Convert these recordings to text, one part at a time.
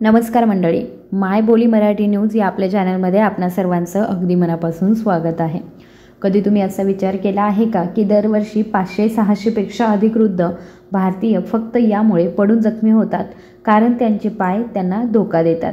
नमस्कार मंडळी, माय बोली मराठी न्यूज या आपल्या चॅनलमध्ये आपणा सर्वांचं अगदी मनापासून स्वागत आहे। कधी तुम्ही असा विचार केला आहे का की दरवर्षी 500-600 पेक्षा अधिक वृद्ध भारतीय फक्त यामुळे पडून जखमी होतात कारण त्यांचे पाय त्यांना धोका देतात।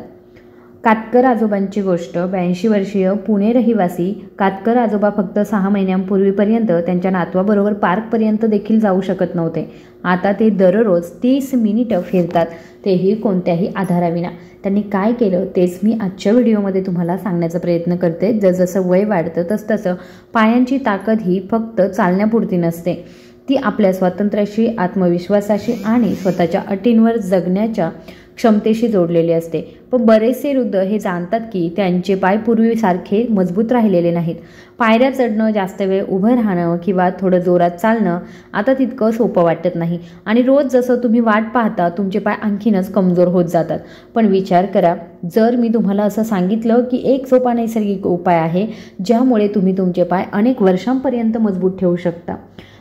कातकर आजोबांची गोष्ट। 82 वर्षीय पुणे रहिवासी कातकर आजोबा फक्त 6 महिन्यांपूर्वीपर्यंत त्यांच्या नातवाबरोबर पार्कपर्यंत देखील जाऊ शकत नव्हते। आता ते दररोज 30 मिनिटं फिरतात, तेही कोणत्याही आधाराविना। त्यांनी काय केलं तेच मी आजच्या व्हिडिओमध्ये तुम्हाला सांगण्याचा प्रयत्न करते। जसजसं वय वाढतं तसतसं पायांची ताकद ही फक्त चालण्यापुरती नसते, ती आपल्या स्वातंत्र्याशी, आत्मविश्वासाशी आणि स्वतःच्या अटींवर जगण्याच्या क्षमतेशी जोडलेली असते। पण बरेचसे वृद्ध हे जाणतात की त्यांचे पाय पूर्वीसारखे मजबूत राहिलेले नाहीत। पायऱ्या चढणं, जास्त वेळ उभं राहणं किंवा थोडं जोरात चालणं आता तितकं सोपं वाटत नाही आणि रोज जसं तुम्ही वाट पाहता तुमचे पाय आणखीनच कमजोर होत जातात। पण विचार करा, जर मी तुम्हाला असं सांगितलं की एक सोपा नैसर्गिक उपाय आहे ज्यामुळे तुम्ही तुमचे पाय अनेक वर्षांपर्यंत मजबूत ठेवू शकता।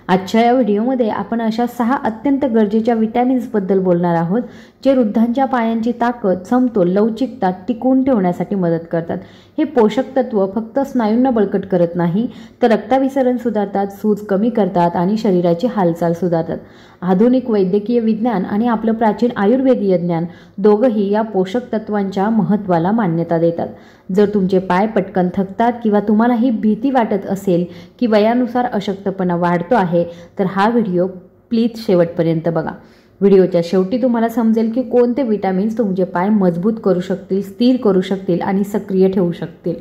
आजच्या या व्हिडिओमध्ये आपण अशा 6 अत्यंत गरजेच्या विटॅमिन्सबद्दल बोलणार आहोत जे वृद्धांच्या पायांची ताकद, समतोल, लवचिकता टिकवून ठेवण्यासाठी मदत करतात। हे पोषक तत्व फक्त स्नायूंना बळकट करत नाही, तर रक्ताभिसरण सुधारतात, सूज कमी करतात आणि शरीराची हालचाल सुधारतात। आधुनिक वैद्यकीय विज्ञान आणि आपलं प्राचीन आयुर्वेदीय ज्ञान दोघंही या पोषक तत्वांच्या महत्त्वाला मान्यता देतात। जर तुमचे पाय पटकन थकतात किंवा तुम्हाला ही भीती वाटत असेल की वयानुसार अशक्तपणा वाढतो आहे, तर हा व्हिडिओ प्लीज शेवटपर्यंत बघा। व्हिडिओच्या शेवटी तुम्हाला समजेल की कोणते विटॅमिन्स तुमचे पाय मजबूत करू शकतील, स्थिर करू शकतील आणि सक्रिय ठेवू शकतील।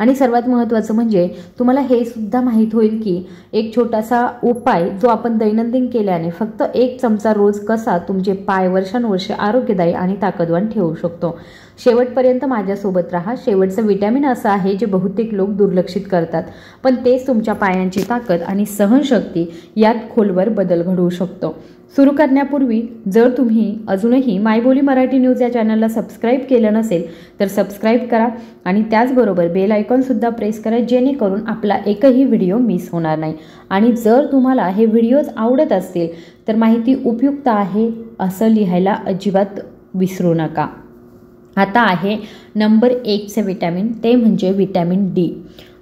आणि सर्वात महत्त्वाचं म्हणजे तुम्हाला हे सुद्धा माहीत होईल की एक छोटासा उपाय जो आपण दैनंदिन केल्याने फक्त 1 चमचा रोज कसा तुमचे पाय वर्षानुवर्षे आरोग्यदायी आणि ताकदवान ठेवू शकतो। शेवटपर्यंत माझ्यासोबत राहा। शेवटचं विटॅमिन असं आहे जे बहुतेक लोक दुर्लक्षित करतात, पण तेच तुमच्या पायांची ताकद आणि सहनशक्ती यात खोलवर बदल घडवू शकतो। सुरू करण्यापूर्वी जर तुम्ही अजूनही मायबोली मराठी न्यूज या चॅनलला सबस्क्राईब केलं नसेल तर सबस्क्राईब करा आणि त्याचबरोबर बेल आयकॉनसुद्धा प्रेस करा, जेणेकरून आपला एकही व्हिडिओ मिस होणार नाही। आणि जर तुम्हाला हे व्हिडिओज आवडत असतील तर माहिती उपयुक्त आहे असं लिहायला अजिबात विसरू नका। आता आहे नंबर 1चे विटॅमिन, ते म्हणजे विटॅमिन डी।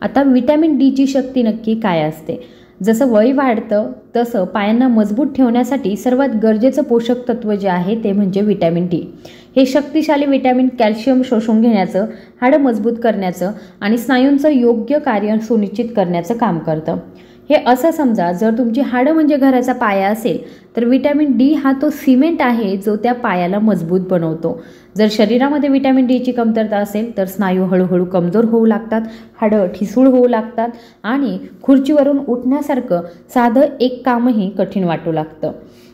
आता विटॅमिन डीची शक्ती नक्की काय असते? जसं वय वाढतं तसं पायांना मजबूत ठेवण्यासाठी सर्वात गरजेचं पोषक तत्व जे आहे ते म्हणजे विटॅमिन डी। हे शक्तिशाली विटॅमिन कॅल्शियम शोषून घेण्याचं, हाडं मजबूत करण्याचं आणि स्नायूंचं योग्य कार्य सुनिश्चित करण्याचं काम करतं। हे असं समजा, जर तुमची हाडं म्हणजे घराचा पाया असेल तर विटॅमिन डी हा तो सिमेंट आहे जो त्या पायाला मजबूत बनवतो। जर शरीरामध्ये विटॅमिन डीची कमतरता असेल तर स्नायू हळूहळू कमजोर होऊ लागतात, हाडं ठिसूळ होऊ लागतात आणि खुर्चीवरून उठण्यासारखं साधं एक कामही कठीण वाटू लागतं।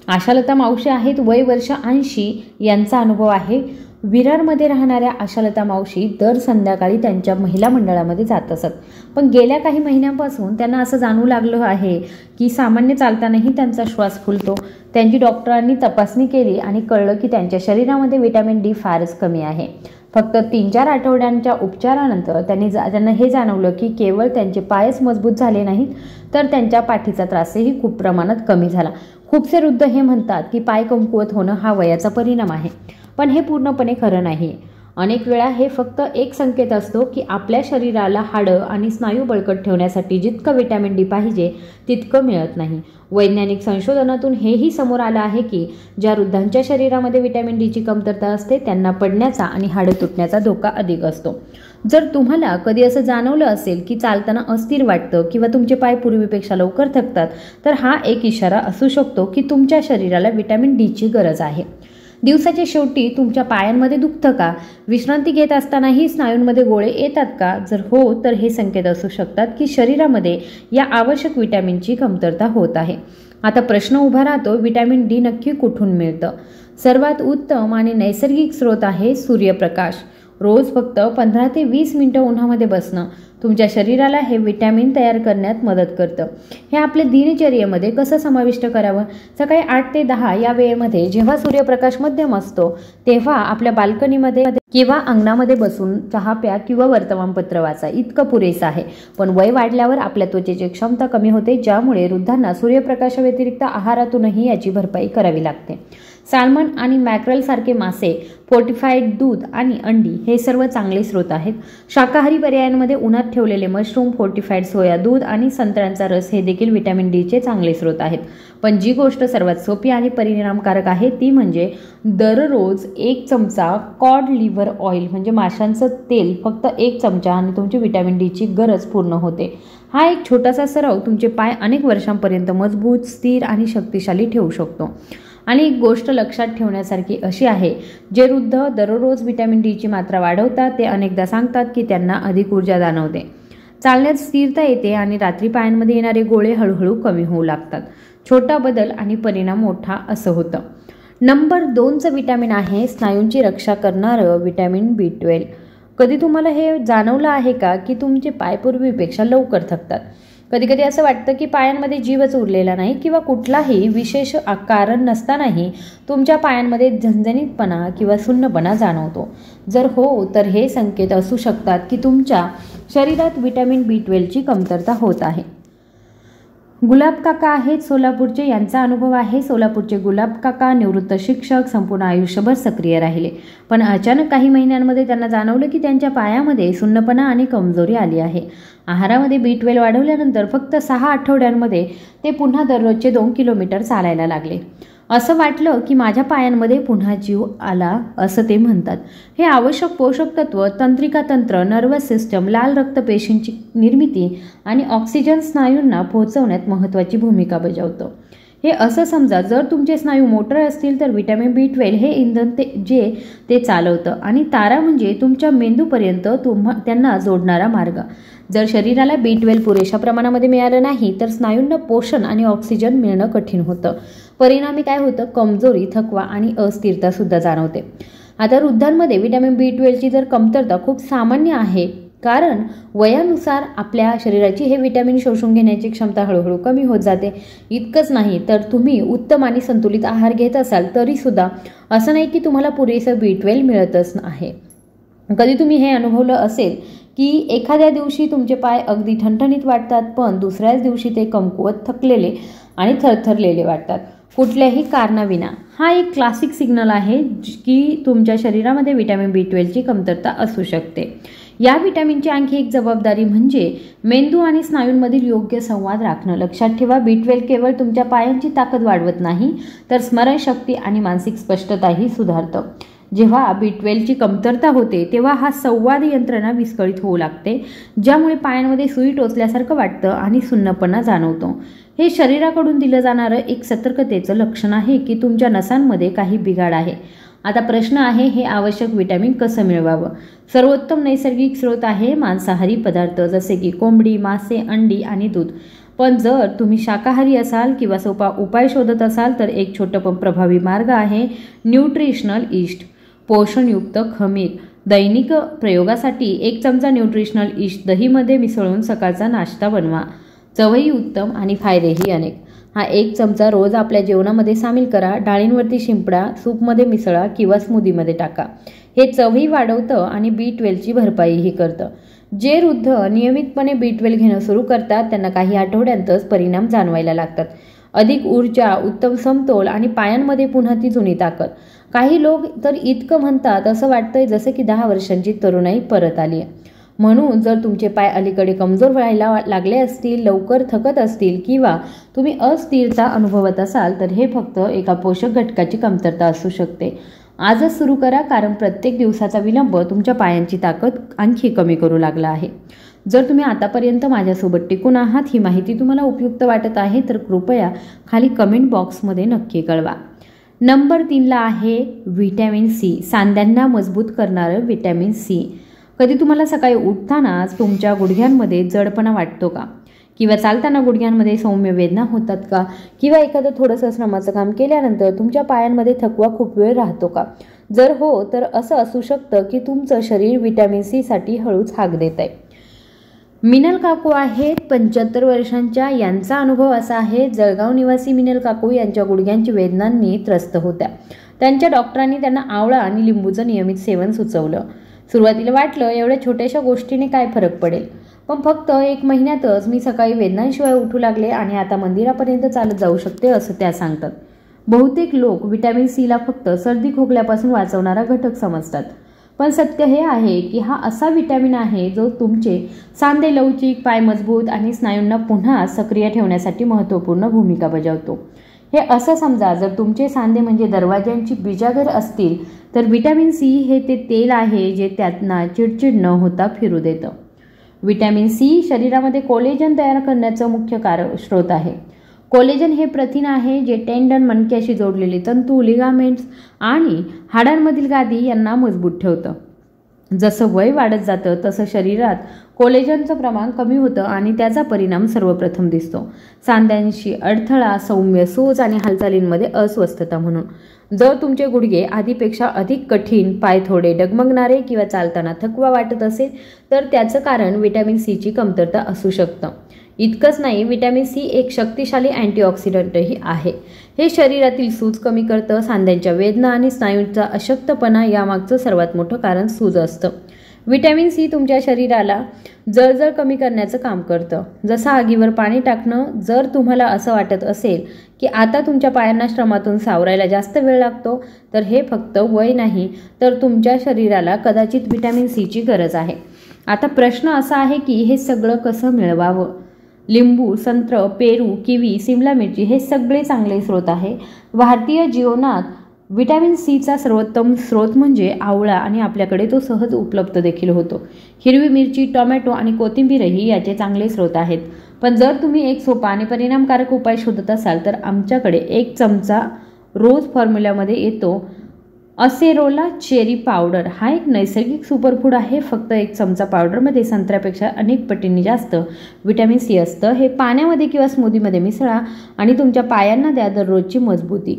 आशालता मावशी आहेत, वय वर्ष 80 यांचा अनुभव आहे। विरारमध्ये राहणाऱ्या आशालता मावशी दर संध्याकाळी त्यांच्या महिला मंडळामध्ये जात असत, पण गेल्या काही महिन्यांपासून त्यांना असं जाणवू लागलं आहे की सामान्य चालतानाही त्यांचा श्वास फुलतो। त्यांची डॉक्टरांनी तपासणी केली आणि कळलं की त्यांच्या शरीरामध्ये विटॅमिन डी फारच कमी आहे। फक्त 3-4 आठवड्यांच्या उपचारानंतर त्यांना हे जाणवलं की केवळ त्यांचे पायच मजबूत झाले नाहीत तर त्यांच्या पाठीचा त्रासही खूप प्रमाणात कमी झाला। खूपसे वृद्ध हे म्हणतात की पाय कमकुवत होणं हा वयाचा परिणाम आहे, पण हे पूर्णपणे खरं नाही। अनेक वेळा हे फक्त एक संकेत असतो की आपल्या शरीराला हाडं आणि स्नायू बळकट ठेवण्यासाठी जितकं विटॅमिन डी पाहिजे तितकं मिळत नाही। वैज्ञानिक संशोधनातून हेही समोर आलं आहे की ज्या वृद्धांच्या शरीरामध्ये विटॅमिन डीची कमतरता असते त्यांना पडण्याचा आणि हाडं तुटण्याचा धोका अधिक असतो। जर तुम्हाला कधी असं जाणवलं असेल की चालताना अस्थिर वाटतं किंवा तुमचे पाय पूर्वीपेक्षा लवकर थकतात, तर हा एक इशारा असू शकतो की तुमच्या शरीराला विटॅमिन डीची गरज आहे। दिवसाच्या शेवटी तुमच्या पायांमध्ये दुखतं का? विश्रांती घेत असतानाही स्नायूंमध्ये गोळे येतात का? जर हो, तर हे संकेत असू शकतात की शरीरामध्ये या आवश्यक विटॅमिनची कमतरता होत आहे। आता प्रश्न उभा राहतो, विटॅमिन डी नक्की कुठून मिळतं? सर्वात उत्तम आणि नैसर्गिक स्रोत आहे सूर्यप्रकाश। रोज फक्त 15 ते 20 मिनिटं उन्हामध्ये बसणं तुमच्या शरीराला हे विटॅमिन तयार करण्यात मदत करतं। हे आपल्या दिनचर्येमध्ये कसं समाविष्ट करावं? सकाळी 8 ते 10 या वेळेमध्ये जेव्हा सूर्यप्रकाश मध्यम असतो तेव्हा आपल्या बाल्कनीमध्ये किंवा अंगणामध्ये बसून चहा प्या किंवा वर्तमानपत्र वाचा, इतकं पुरेसं आहे। पण वय वाढल्यावर आपल्या त्वचेची क्षमता कमी होते, ज्यामुळे वृद्धांना सूर्यप्रकाशाव्यतिरिक्त आहारातूनही याची भरपाई करावी लागते। सॅल्मन आणि मॅक्रल सारखे मासे, फोर्टिफाईड दूध आणि अंडी हे सर्व चांगले स्रोत आहेत. शाकाहारी पर्यायांमध्ये उन्हात ठेवलेले मशरूम, फोर्टिफाईड सोया दूध आणि संत्र्यांचा रस हे देखील व्हिटॅमिन डीचे चांगले स्रोत आहेत. पण जी गोष्ट सर्वात सोपी आणि परिणामकारक आहे ती म्हणजे दररोज 1 चमचा कॉड लिव्हर ऑइल म्हणजे माशांचं तेल, फक्त 1 चमचा आणि तुमची व्हिटॅमिन डीची गरज पूर्ण होते. हा एक छोटासा सराव तुमचे पाय अनेक वर्षांपर्यंत मजबूत, स्थिर आणि शक्तिशाली ठेवू शकतो. आणि एक गोष्ट लक्षात ठेवण्यासारखी अशी आहे, जे वृद्ध दररोज व्हिटॅमिन डीची मात्रा वाढवतात ते अनेकदा सांगतात की त्यांना अधिक ऊर्जा जाणवते, चालण्यात स्थिरता येते आणि रात्री पायांमध्ये येणारे गोळे हळूहळू कमी होऊ लागतात. छोटा बदल आणि परिणाम मोठा असं होतं. नंबर 2चं व्हिटॅमिन आहे स्नायूंची रक्षा करणारं व्हिटॅमिन B12. कधी तुम्हाला हे जाणवलं आहे का की तुमचे पाय पूर्वीपेक्षा लवकर थकतात? कधी कधी असं वाटतं की पायांमध्ये जीवच उरलेला नाही किंवा कुठलाही विशेष कारण नसतानाही तुमच्या पायांमध्ये झणझणीतपणा किंवा सुन्नपणा जाणवतो. जर हो तर हे संकेत असू शकतात की तुमच्या शरीरात व्हिटॅमिन B12ची कमतरता होत आहे. गुलाब काका आहेत सोलापूरचे, यांचा अनुभव आहे. सोलापूरचे गुलाब काका निवृत्त शिक्षक, संपूर्ण आयुष्यभर सक्रिय राहिले, पण अचानक काही महिन्यांमध्ये त्यांना जाणवलं की त्यांच्या पायामध्ये सुन्नपणा आणि कमजोरी आली आहे. आहारामध्ये B12 वाढवल्यानंतर फक्त 6 आठवड्यांमध्ये ते पुन्हा दररोजचे 2 किलोमीटर चालायला लागले. असं वाटलं की माझ्या पायांमध्ये पुन्हा जीव आला असं ते म्हणतात. हे आवश्यक पोषक तत्व, तंत्रिका तंत्र, नर्वस सिस्टम, लाल रक्तपेशींची निर्मिती आणि ऑक्सिजन स्नायूंना पोहोचवण्यात महत्त्वाची भूमिका बजावतं. हे असं समजा, जर तुमचे स्नायू मोटर असतील तर व्हिटॅमिन B12 हे इंधन ते चालवतं आणि तारा म्हणजे तुमच्या मेंदूपर्यंत त्यांना जोडणारा मार्ग. जर शरीराला B12 पुरेशा प्रमाणामध्ये मिळालं नाही तर स्नायूंना पोषण आणि ऑक्सिजन मिळणं कठीण होतं. परिणामी काय होतं? कमजोरी, थकवा आणि अस्थिरता सुद्धा जाणवते. आता वृद्धांमध्ये व्हिटॅमिन B12ची जर कमतरता खूप सामान्य आहे, कारण वयानुसार आपल्या शरीराची हे व्हिटॅमिन शोषून घेण्याची क्षमता हळूहळू कमी होत जाते. इतकंच नाही तर तुम्ही उत्तम आणि संतुलित आहार घेत असाल तरीसुद्धा असं नाही की तुम्हाला पुरेसं B12 मिळतच आहे. कधी तुम्ही हे अनुभवलं असेल की एखाद्या दिवशी तुमचे पाय अगदी ठणठणीत वाटतात, पण दुसऱ्याच दिवशी ते कमकुवत, थकलेले आणि थरथरलेले वाटतात, कुठल्याही कारणाविना. हा एक क्लासिक सिग्नल आहे की तुमच्या शरीरामध्ये व्हिटॅमिन B12ची कमतरता असू शकते. या व्हिटॅमिनची आणखी एक जबाबदारी म्हणजे मेंदू आणि स्नायूंमधील योग्य संवाद राखणं. लक्षात ठेवा, B12 केवळ तुमच्या पायांची ताकद वाढवत नाही तर स्मरणशक्ती आणि मानसिक स्पष्टताही सुधारतं. जेव्हा B12ची कमतरता होते तेव्हा हा संवाद यंत्रणा विस्कळीत होऊ लागते, ज्यामुळे पायांमध्ये सुई टोचल्यासारखं वाटतं आणि सुन्नपणा जाणवतो. हे शरीराकडून दिलं जाणारं एक सतर्कतेचं लक्षण आहे की तुमच्या नसांमध्ये काही बिघाड आहे. आता प्रश्न आहे, हे आवश्यक व्हिटॅमिन कसं मिळवावं? सर्वोत्तम नैसर्गिक स्रोत आहे मांसाहारी पदार्थ जसे की कोंबडी, मासे, अंडी आणि दूध. पण जर तुम्ही शाकाहारी असाल किंवा सोपा उपाय शोधत असाल तर एक छोटं पण प्रभावी मार्ग आहे न्यूट्रिशनल ईस्ट. पोषणयुक्त खमीर. दैनिक प्रयोगासाठी 1 चमचा न्यूट्रिशनल ईस्ट दहीमध्ये मिसळून सकाळचा नाश्ता बनवा. चवही उत्तम आणि फायदेही अनेक. हा 1 चमचा रोज आपल्या जेवणामध्ये सामील करा. डाळींवरती शिंपडा, सूपमध्ये मिसळा किंवा स्मूदीमध्ये टाका. हे चवही वाढवतं आणि B12ची भरपाईही करतं. जे वृद्ध नियमितपणे B12 घेणं सुरू करतात त्यांना काही आठवड्यांतच परिणाम जाणवायला लागतात. अधिक ऊर्जा, उत्तम समतोल आणि पायांमध्ये पुन्हा ती जुनी ताकद. काही लोक तर इतकं म्हणतात असं वाटतंय जसं की 10 वर्षांची तरुणाई परत आली आहे. म्हणून जर तुमचे पाय अलीकडे कमजोर व्हायला लागले असतील, लवकर थकत असतील किंवा तुम्ही अस्थिरता अनुभवत असाल तर हे फक्त एका पोषक घटकाची कमतरता असू शकते. आजच सुरू करा, कारण प्रत्येक दिवसाचा विलंब तुमच्या पायांची ताकद आणखी कमी करू लागला आहे. जर तुम्ही आतापर्यंत माझ्यासोबत टिकून आहात, ही माहिती तुम्हाला उपयुक्त वाटत आहे तर कृपया खाली कमेंट बॉक्समध्ये नक्की कळवा. नंबर 3ला आहे व्हिटॅमिन C. सांध्यांना मजबूत करणारं व्हिटॅमिन C. कधी तुम्हाला सकाळी उठतानाच तुमच्या गुडघ्यांमध्ये जडपणा वाटतो का? किंवा चालताना गुडघ्यांमध्ये सौम्य वेदना होतात का? किंवा एखादं थोडंसं श्रमाचं काम केल्यानंतर तुमच्या पायांमध्ये थकवा खूप वेळ राहतो का? जर हो तर असं असू शकतं की तुमचं शरीर व्हिटॅमिन C साठी हळूच हाक देत आहे. मिनल काकू आहेत 75 वर्षांच्या. यांचा अनुभव असा आहे, जळगाव निवासी मिनल काकू यांच्या गुडघ्यांची वेदनांनी त्रस्त होत्या. त्यांच्या डॉक्टरांनी त्यांना आवळा आणि लिंबूचं नियमित सेवन सुचवलं. सुरुवातीला वाटलं एवढ्या छोट्याशा गोष्टीने काय फरक पडेल, पण फक्त 1 महिन्यातच मी सकाळी वेदनांशिवाय उठू लागले आणि आता मंदिरापर्यंत चालत जाऊ शकते असं त्या सांगतात. बहुतेक लोक व्हिटॅमिन सीला फक्त सर्दी खोकल्यापासून वाचवणारा घटक समजतात, पण सत्य हे आहे की हा असा व्हिटॅमिन आहे जो तुमचे सांधे लवचिक, पाय मजबूत आणि स्नायूंना पुन्हा सक्रिय ठेवण्यासाठी महत्त्वपूर्ण भूमिका बजावतो. हे असं समजा, जर तुमचे सांधे म्हणजे दरवाज्यांची बिजागर असतील तर व्हिटॅमिन सी हे ते तेल आहे जे त्यांना चिडचिड न होता फिरू देतं. व्हिटॅमिन सी शरीरामध्ये कोलेजन तयार करण्याचं मुख्य स्रोत आहे. कोलेजन हे प्रथिन आहे जे टेंडन, मणक्याशी जोडलेले तंतू, लिगामेंट्स आणि हाडांमधील गादी यांना मजबूत ठेवतं. जसं वय वाढत जातं तसं शरीरात कोलेजनचं प्रमाण कमी होतं आणि त्याचा परिणाम सर्वप्रथम दिसतो सांध्यांशी अडथळा, सौम्य सूज आणि हालचालींमध्ये अस्वस्थता म्हणून. जर तुमचे गुडघे आधीपेक्षा अधिक कठीण, पाय थोडे डगमगणारे किंवा चालताना थकवा वाटत असेल तर त्याचं कारण व्हिटॅमिन सीची कमतरता असू शकतं. इतकंच नाही, व्हिटॅमिन सी एक शक्तिशाली अँटीऑक्सिडंटही आहे. हे शरीरातील सूज कमी करतं. सांध्यांच्या वेदना आणि स्नायूंचा अशक्तपणा यामागचं सर्वात मोठं कारण सूज असतं. व्हिटॅमिन सी तुमच्या शरीराला जळजळ कमी करण्याचं काम करतं. जसं आगीवर पाणी टाकणं. जर तुम्हाला असं वाटत असेल की आता तुमच्या पायांना श्रमातून सावरायला जास्त वेळ लागतो तर हे फक्त वय नाही, तर तुमच्या शरीराला कदाचित व्हिटॅमिन सीची गरज आहे. आता प्रश्न असा आहे की हे सगळं कसं मिळवावं. लिंबू, संत्र, पेरू, किवी, सिमला मिरची हे सगळे चांगले स्रोत आहे. भारतीय जीवनात व्हिटॅमिन सीचा सर्वोत्तम स्रोत म्हणजे आवळा आणि आपल्याकडे तो सहज उपलब्ध देखील होतो. हिरवी मिरची, टोमॅटो आणि कोथिंबीरही याचे चांगले स्रोत आहेत. पण जर तुम्ही एक सोपा आणि परिणामकारक उपाय शोधत असाल तर आमच्याकडे 1 चमचा रोज फॉर्म्युल्यामध्ये येतो असेरोला चेरी पावडर. हा एक नैसर्गिक सुपरफूड आहे. फक्त 1 चमचा पावडरमध्ये संत्र्यापेक्षा अनेक पटींनी जास्त व्हिटॅमिन सी असतं. हे पाण्यामध्ये किंवा स्मूदीमध्ये मिसळा आणि तुमच्या पायांना द्या दररोजची मजबूती.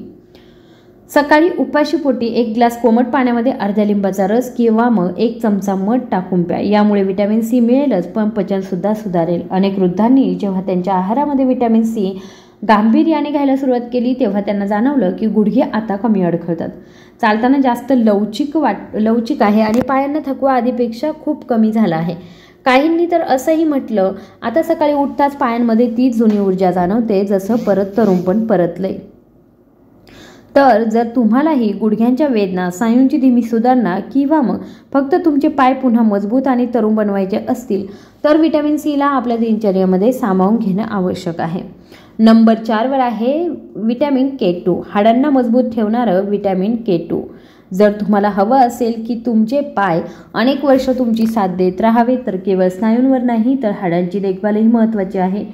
सकाळी उपाशीपोटी 1 ग्लास कोमट पाण्यामध्ये अर्ध्या लिंबाचा रस किंवा मग 1 चमचा मध टाकून प्या. यामुळे व्हिटॅमिन सी मिळेलच पण पचनसुद्धा सुधारेल. अनेक वृद्धांनी जेव्हा त्यांच्या आहारामध्ये व्हिटॅमिन सी गांभीर्याने घ्यायला सुरुवात केली तेव्हा त्यांना जाणवलं की गुडघे आता कमी अडखळतात, चालताना जास्त लवचिक आहे आणि पायांना थकवा आधीपेक्षा खूप कमी झाला आहे. काहींनी तर असंही म्हटलं, आता सकाळी उठताच पायांमध्ये तीच जुनी ऊर्जा जाणवते जसं परत तरुणपण परतलंय. तर जर तुम्हालाही गुडघ्यांच्या वेदना, स्नायूंची धीमी सुधारणा किंवा मग फक्त तुमचे पाय पुन्हा मजबूत आणि तरुण बनवायचे असतील तर व्हिटॅमिन सीला आपल्या दिनचर्येमध्ये सामावून घेणं आवश्यक आहे. नंबर 4 वर आहे व्हिटॅमिन K2. हाडांना मजबूत ठेवणारं व्हिटॅमिन K2. जर तुम्हाला हवं असेल की तुमचे पाय अनेक वर्ष तुमची साथ देत राहावे तर केवळ स्नायूंवर नाही तर हाडांची देखभालही महत्त्वाची आहे.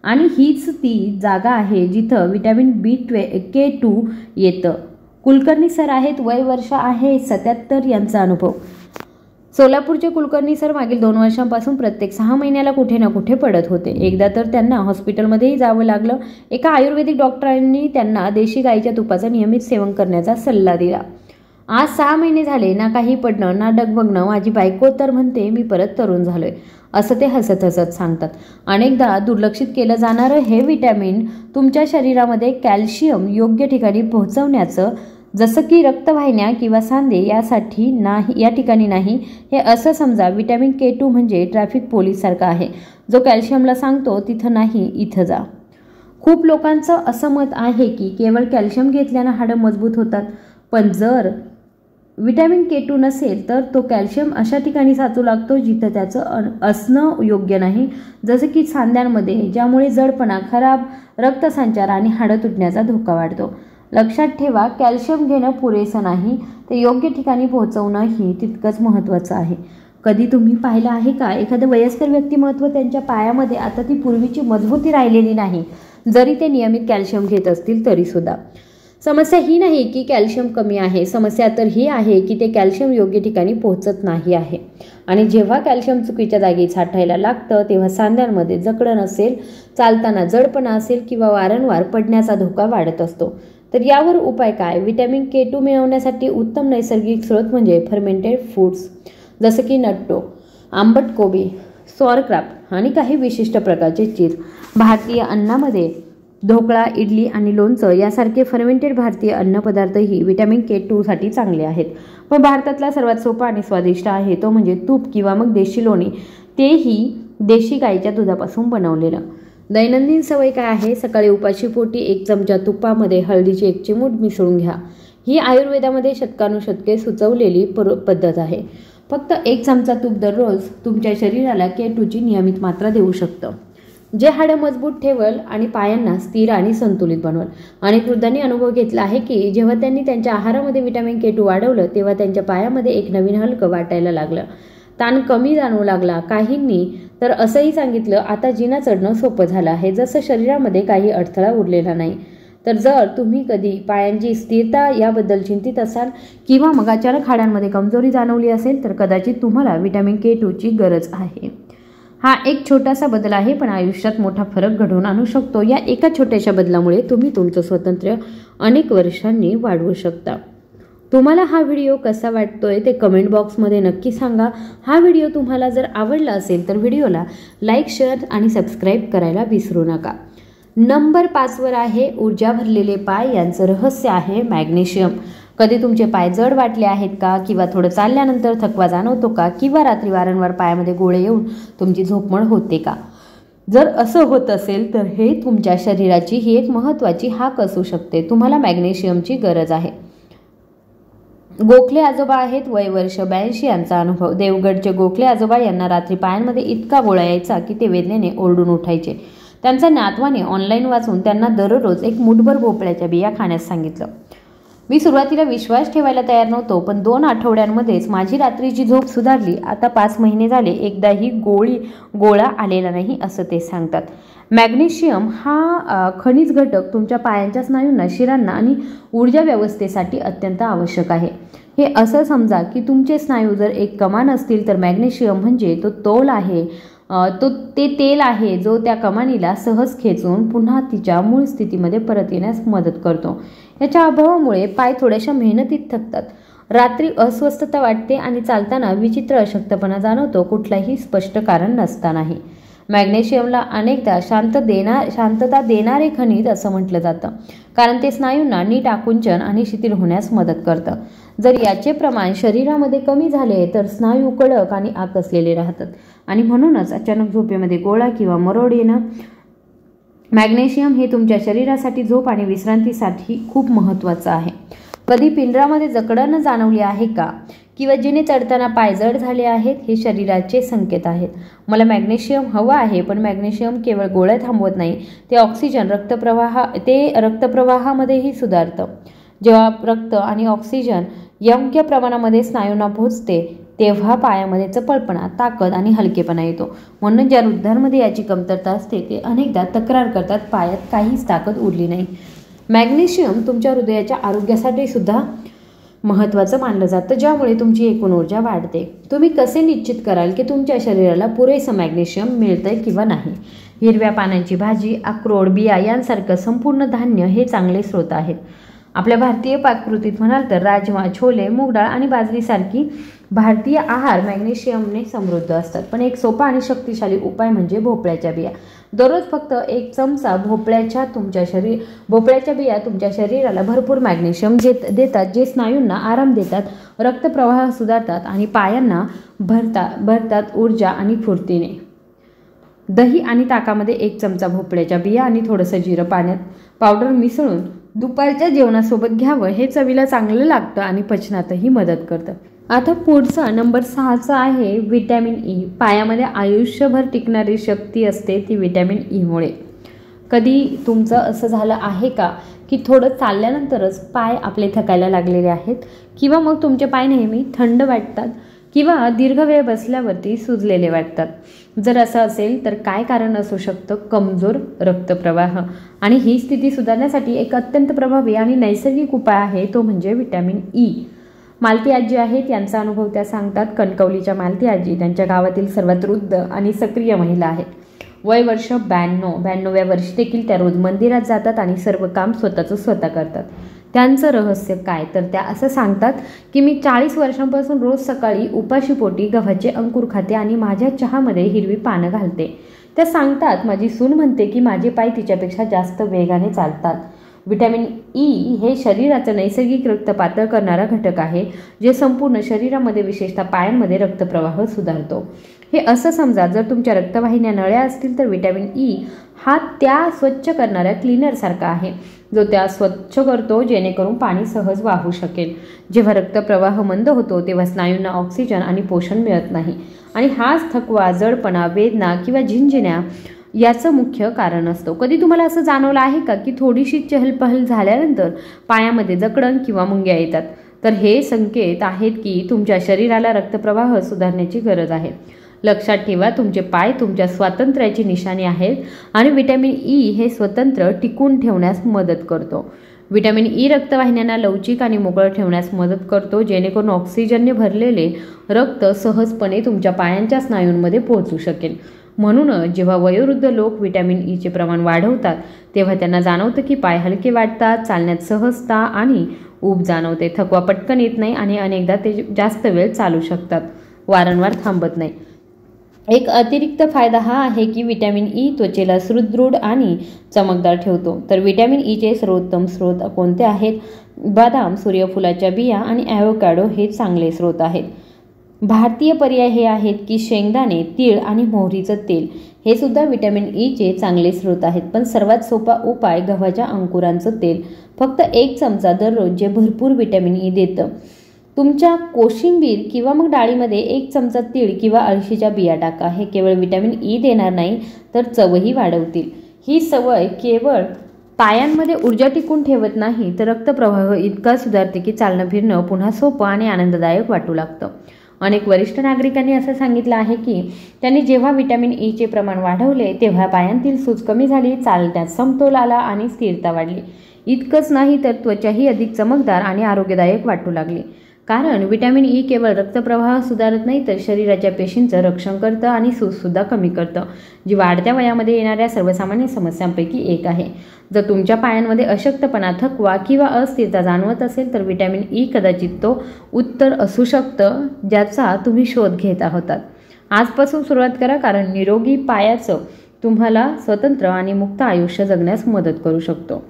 आणि हीच ती जागा आहे जिथं व्हिटॅमिन K2 येतं. कुलकर्णी सर आहेत, वय वर्ष आहे 77. यांचा अनुभव. सोलापूरचे कुलकर्णी सर मागील 2 वर्षांपासून प्रत्येक 6 महिन्याला कुठे ना कुठे पडत होते. एकदा तर त्यांना हॉस्पिटलमध्येही जावं लागलं. एका आयुर्वेदिक डॉक्टरांनी त्यांना देशी गाईच्या तुपाचं नियमित सेवन करण्याचा सल्ला दिला. आज 6 महिने झाले, ना काही पडणं ना डगमगणं. माझी बायको तर म्हणते मी परत तरुण झालोय, असं ते हसत हसत सांगतात. अनेकदा दुर्लक्षित केलं जाणारं हे व्हिटॅमिन तुमच्या शरीरामध्ये कॅल्शियम योग्य ठिकाणी पोहोचवण्याचं, जसं की रक्तवाहिन्या किंवा सांधे या ठिकाणी नाही. हे असं समजा, व्हिटॅमिन K2 म्हणजे ट्रॅफिक पोलीस सारखा आहे जो कॅल्शियमला सांगतो तिथं नाही इथं जा. खूप लोकांचं असं मत आहे की केवळ कॅल्शियम घेतल्यानं हाडं मजबूत होतात, पण जर व्हिटॅमिन K2 नसेल तर तो कॅल्शियम अशा ठिकाणी साचू लागतो जिथं त्याचं असणं योग्य नाही, जसं की सांध्यांमध्ये, ज्यामुळे जडपणा, खराब रक्तसंचार आणि हाडं तुटण्याचा धोका वाढतो. लक्षात ठेवा, कॅल्शियम घेणं पुरेसं नाही, ते योग्य ठिकाणी पोहोचवणंही तितकंच महत्त्वाचं आहे. कधी तुम्ही पाहिलं आहे का एखादं वयस्कर व्यक्तिमत्व त्यांच्या पायामध्ये आता ती पूर्वीची मजबूती राहिलेली नाही, जरी ते नियमित कॅल्शियम घेत असतील तरीसुद्धा. समस्या ही नाही की कॅल्शियम कमी आहे, समस्या तर ही आहे की ते कॅल्शियम योग्य ठिकाणी पोहोचत नाही आहे. आणि जेव्हा कॅल्शियम चुकीच्या जागी साठायला लागतं तेव्हा सांध्यांमध्ये जकडण असेल, चालताना जडपणा असेल किंवा वारंवार पडण्याचा धोका वाढत असतो. तर यावर उपाय काय? व्हिटॅमिन K2 मिळवण्यासाठी उत्तम नैसर्गिक स्रोत म्हणजे फर्मेंटेड फूड्स, जसं की नट्टो, आंबट कोबी, सॉरक्राफ्ट आणि काही विशिष्ट प्रकारचे चीज. भारतीय अन्नामध्ये ढोकळा, इडली आणि लोणचं यासारखे फर्मेंटेड भारतीय अन्नपदार्थही व्हिटॅमिन K2 साठी चांगले आहेत. पण भारतातला सर्वात सोपा आणि स्वादिष्ट आहे तो म्हणजे तूप किंवा मग देशी लोणी, तेही देशी गाईच्या दुधापासून बनवलेलं. दैनंदिन सवय काय आहे? सकाळी उपाशी पोटी 1 चमचा तुपामध्ये हळदीची 1 चिमूट मिसळून घ्या. ही आयुर्वेदामध्ये शतकानुशतके सुचवलेली पद्धत आहे. फक्त 1 चमचा तूप दररोज तुमच्या शरीराला K2ची नियमित मात्रा देऊ शकतं, जे हाडं मजबूत ठेवल आणि पायांना स्थिर आणि संतुलित बनवल. अनेक वृद्धांनी अनुभव घेतला आहे की जेव्हा त्यांनी त्यांच्या आहारामध्ये व्हिटॅमिन K2 वाढवलं तेव्हा त्यांच्या पायामध्ये एक नवीन हलकं वाटायला लागलं, ताण कमी जाणवू लागला. काहींनी तर असंही सांगितलं, आता जिना चढणं सोपं झालं आहे, जसं शरीरामध्ये काही अडथळा उरलेला नाही. तर जर तुम्ही कधी पायांची स्थिरता याबद्दल चिंतित असाल किंवा मग अचानक हाडांमध्ये कमजोरी जाणवली असेल तर कदाचित तुम्हाला व्हिटॅमिन K2ची गरज आहे. हा एक छोटासा बदल आहे, पण आयुष्यात मोठा फरक घडवून आणू शकतो. या एका छोट्याशा बदलामुळे तुम्ही तुमचं स्वातंत्र्य अनेक वर्षांनी वाढवू शकता. तुम्हाला हा व्हिडिओ कसा वाटतोय ते कमेंट बॉक्समध्ये नक्की सांगा. हा व्हिडिओ तुम्हाला जर आवडला असेल तर व्हिडिओला लाईक, शेअर आणि सबस्क्राईब करायला विसरू नका. नंबर 5 वर आहे ऊर्जा भरलेले पाय. यांचं रहस्य आहे मॅग्नेशियम. कधी तुमचे पाय जड वाटले आहेत का? किंवा थोडं चालल्यानंतर थकवा जाणवतो का? किंवा रात्री वारंवार पायामध्ये गोळे येऊन तुमची झोपमोड होते का? जर असं होत असेल तर हे तुमच्या शरीराची ही एक महत्त्वाची हाक असू शकते. तुम्हाला मॅग्नेशियमची गरज आहे. गोखले आजोबा आहेत, वय वर्ष 82. यांचा अनुभव. देवगडचे गोखले आजोबा यांना रात्री पायांमध्ये इतका गोळा यायचा की ते वेदनेने ओरडून उठायचे. त्यांच्या नातवाने ऑनलाईन वाचून त्यांना दररोज 1 मूठभर भोपळ्याच्या बिया खाण्यास सांगितलं. मी सुरुवातीला विश्वास ठेवायला तयार नव्हतो, पण 2 आठवड्यांमध्येच माझी रात्रीची झोप सुधारली. आता 5 महिने झाले एकदाही गोळा आलेला नाही असं ते सांगतात. मॅग्नेशियम हा खनिज घटक तुमच्या पायांच्या स्नायूंना, शिरांना आणि ऊर्जा व्यवस्थेसाठी अत्यंत आवश्यक आहे. हे असं समजा की तुमचे स्नायू जर एक कमान असतील तर मॅग्नेशियम म्हणजे ते तेल आहे जो त्या कमानीला सहज खेचून पुन्हा तिच्या मूळ स्थितीमध्ये परत येण्यास मदत करतो. याच्या अभावामुळे पाय थोड्याशा मेहनतीत थकतात, रात्री अस्वस्थता वाटते आणि चालताना विचित्र अशक्तपणा जाणवतो, कुठलाही स्पष्ट कारण नसतानाही. मॅग्नेशियमला अनेकदा शांतता देणारे खनिज असं म्हटलं जातं, कारण ते स्नायूंना नीट आकुंचन आणि शिथिल होण्यास मदत करतं. जर याचे प्रमाण शरीरामध्ये कमी झाले तर स्नायू कडक आणि आकसलेले राहतात आणि म्हणूनच अचानक झोपेमध्ये गोळा किंवा मरोड येणं. मॅग्नेशियम हे तुमच्या शरीरासाठी झोप आणि विश्रांतीसाठी खूप महत्त्वाचं आहे. कधी पिंजरामध्ये जकडण जाणवली आहे का? किंवा जिने चढताना पाय जड झाले आहेत? हे शरीराचे संकेत आहेत. मला मॅग्नेशियम हवं आहे, पण मॅग्नेशियम केवळ गोळ्या थांबवत नाही, ते ऑक्सिजन रक्तप्रवाहामध्येही सुधारतं. जेव्हा रक्त आणि ऑक्सिजन योग्य प्रमाणामध्ये स्नायूंना पोहोचते तेव्हा पायामध्ये चपळपणा, ताकद आणि हलकेपणा येतो. म्हणून ज्या वृद्धांमध्ये याची कमतरता असते ते अनेकदा तक्रार करतात, पायात काहीच ताकद उरली नाही. मॅग्नेशियम तुमच्या हृदयाच्या आरोग्यासाठी सुद्धा महत्त्वाचं मानलं जातं, ज्यामुळे तुमची एकूण ऊर्जा वाढते. तुम्ही कसे निश्चित कराल की तुमच्या शरीराला पुरेसं मॅग्नेशियम मिळतंय किंवा नाही? हिरव्या पानांची भाजी, अक्रोड, बिया यांसारखं संपूर्ण धान्य हे चांगले स्रोत आहेत. आपल्या भारतीय पाककृतीत म्हणाल तर राजमा, छोले, मूग डाळ आणि बाजरीसारखी भारतीय आहार मॅग्नेशियमने समृद्ध असतात. पण एक सोपा आणि शक्तिशाली उपाय म्हणजे भोपळ्याच्या बिया. दररोज फक्त 1 चमचा भोपळ्याच्या बिया तुमच्या शरीराला भरपूर मॅग्नेशियम देतात, जे स्नायूंना आराम देतात, रक्तप्रवाह सुधारतात आणि पायांना भरतात ऊर्जा आणि फुर्तीने. दही आणि ताकामध्ये 1 चमचा भोपळ्याच्या बिया आणि थोडंसं जिरं पाण्यात पावडर मिसळून दुपारच्या जेवणासोबत घ्यावं. हे चवीला चांगलं लागतं आणि पचनातही मदत करतं. आता पुढचा नंबर 6चा आहे व्हिटॅमिन ई. पायामध्ये आयुष्यभर टिकणारी शक्ती असते ती व्हिटॅमिन ईमुळे. कधी तुमचं असं झालं आहे का की थोडं चालल्यानंतरच पाय आपले थकायला लागलेले आहेत, किंवा मग तुमचे पाय नेहमी थंड वाटतात किंवा दीर्घ वेळ बसल्यावरती सुजलेले वाटतात? जर असं असेल तर काय कारण असू शकतं? कमजोर रक्तप्रवाह. आणि ही स्थिती सुधारण्यासाठी एक अत्यंत प्रभावी आणि नैसर्गिक उपाय आहे, तो म्हणजे व्हिटॅमिन ई. मालती आजी आहेत, यांचा अनुभव त्या सांगतात. कणकवलीच्या मालती आजी त्यांच्या गावातील सर्वात वृद्ध आणि सक्रिय महिला आहेत. वय वर्ष 92व्या वर्षी देखील त्या रोज मंदिरात जातात आणि सर्व काम स्वतः करतात. त्यांचं रहस्य काय? तर त्या असं सांगतात की मी 40 वर्षांपासून रोज सकाळी उपाशी पोटी गव्हाचे अंकुर खाते आणि माझ्या चहामध्ये हिरवी पानं घालते. त्या सांगतात, माझी सून म्हणते की माझे पाय तिच्यापेक्षा जास्त वेगाने चालतात. व्हिटॅमिन ई हे शरीराचं नैसर्गिक रक्त पातळ करणारा घटक आहे, जे संपूर्ण शरीरामध्ये विशेषतः पायांमध्ये रक्तप्रवाह सुधारतो. हे असं समजा, जर तुमच्या रक्तवाहिन्या नळ्या असतील तर व्हिटॅमिन ई हा त्या स्वच्छ करणाऱ्या क्लीनरसारखा आहे, जो त्या स्वच्छ करतो जेणेकरून पाणी सहज वाहू शकेल. जेव्हा रक्तप्रवाह मंद होतो तेव्हा स्नायूंना ऑक्सिजन आणि पोषण मिळत नाही आणि हाच थकवा, जडपणा, वेदना किंवा झिंझिण्या याचं मुख्य कारण असतो. कधी तुम्हाला असं जाणवलं आहे का की थोडीशी चहलपहल झाल्यानंतर पायामध्ये जकडण किंवा मुंग्या येतात? तर हे संकेत आहेत की तुमच्या शरीराला रक्तप्रवाह सुधारण्याची गरज आहे. लक्षात ठेवा, तुमचे पाय तुमच्या स्वातंत्र्याची निशाणी आहेत आणि व्हिटॅमिन ई हे स्वतंत्र टिकून ठेवण्यास मदत करतो. व्हिटॅमिन ई रक्तवाहिन्यांना लवचिक आणि मोकळं ठेवण्यास मदत करतो, जेणेकरून ऑक्सिजनने भरलेले रक्त सहजपणे तुमच्या पायांच्या स्नायूंमध्ये पोहोचू शकेल. म्हणूनच जेव्हा वयोवृद्ध लोक व्हिटॅमिन ईचे प्रमाण वाढवतात तेव्हा त्यांना जाणवतं की पाय हलके वाटतात, चालण्यात सहजता आणि ऊब जाणवते, थकवा पटकन येत नाही आणि अनेकदा ते जास्त वेळ चालू शकतात, वारंवार थांबत नाही. एक अतिरिक्त फायदा हा आहे की व्हिटॅमिन ई त्वचेला सुदृढ आणि चमकदार ठेवतो. तर व्हिटॅमिन ईचे सर्वोत्तम स्रोत कोणते आहेत? बदाम, सूर्यफुलाच्या बिया आणि ॲव्होकॅडो हे चांगले स्रोत आहेत. भारतीय पर्याय हे आहेत की शेंगदाणे, तीळ आणि मोहरीचं तेल हे सुद्धा व्हिटॅमिन ईचे चांगले स्रोत आहेत. पण सर्वात सोपा उपाय गव्हाच्या अंकुरांचं तेल, फक्त 1 चमचा दररोज, जे भरपूर व्हिटॅमिन ई देतं. तुमच्या कोशिंबीर किंवा मग डाळीमध्ये 1 चमचा तीळ किंवा अळशीच्या बिया टाका. हे केवळ व्हिटॅमिन ई देणार नाही तर चवही वाढवतील. ही सवय केवळ पायांमध्ये ऊर्जा टिकून ठेवत नाही तर रक्तप्रवाह इतका सुधारते की चालणं फिरणं पुन्हा सोपं आणि आनंददायक वाटू लागतं. अनेक वरिष्ठ नागरिकांनी असं सांगितलं आहे की त्यांनी जेव्हा व्हिटॅमिन ईचे प्रमाण वाढवले तेव्हा पायांतील सूज कमी झाली, चालण्यात समतोल आला आणि स्थिरता वाढली. इतकंच नाही तर त्वचाही अधिक चमकदार आणि आरोग्यदायक वाटू लागली. कारण व्हिटॅमिन ई केवळ रक्तप्रवाह सुधारत नाही तर शरीराच्या पेशींचं रक्षण करतं आणि सूजसुद्धा कमी करतं, जी वाढत्या वयामध्ये येणाऱ्या सर्वसामान्य समस्यांपैकी एक आहे. जर तुमच्या पायांमध्ये अशक्तपणा, थकवा किंवा अस्थिरता जाणवत असेल तर व्हिटॅमिन ई कदाचित तो उत्तर असू शकतं ज्याचा तुम्ही शोध घेत आहात. आजपासून सुरुवात करा, कारण निरोगी पायाचं तुम्हाला स्वतंत्र आणि मुक्त आयुष्य जगण्यास मदत करू शकतो.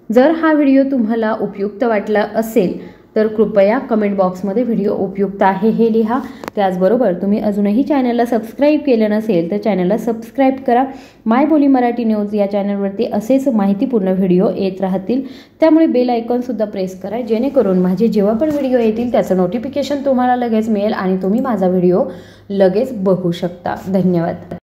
जर हा व्हिडिओ तुम्हाला उपयुक्त वाटला असेल तर कृपया कमेंट बॉक्समध्ये व्हिडिओ उपयुक्त आहे हे लिहा. त्याचबरोबर तुम्ही अजूनही चॅनलला सबस्क्राईब केलं नसेल तर चॅनलला सबस्क्राईब करा. माय बोली मराठी न्यूज या चॅनलवरती असेच माहितीपूर्ण व्हिडिओ येत राहतील, त्यामुळे बेल आयकॉनसुद्धा प्रेस करा, जेणेकरून माझे जेव्हा पण व्हिडिओ येतील त्याचं नोटिफिकेशन तुम्हाला लगेच मिळेल आणि तुम्ही माझा व्हिडिओ लगेच बघू शकता. धन्यवाद.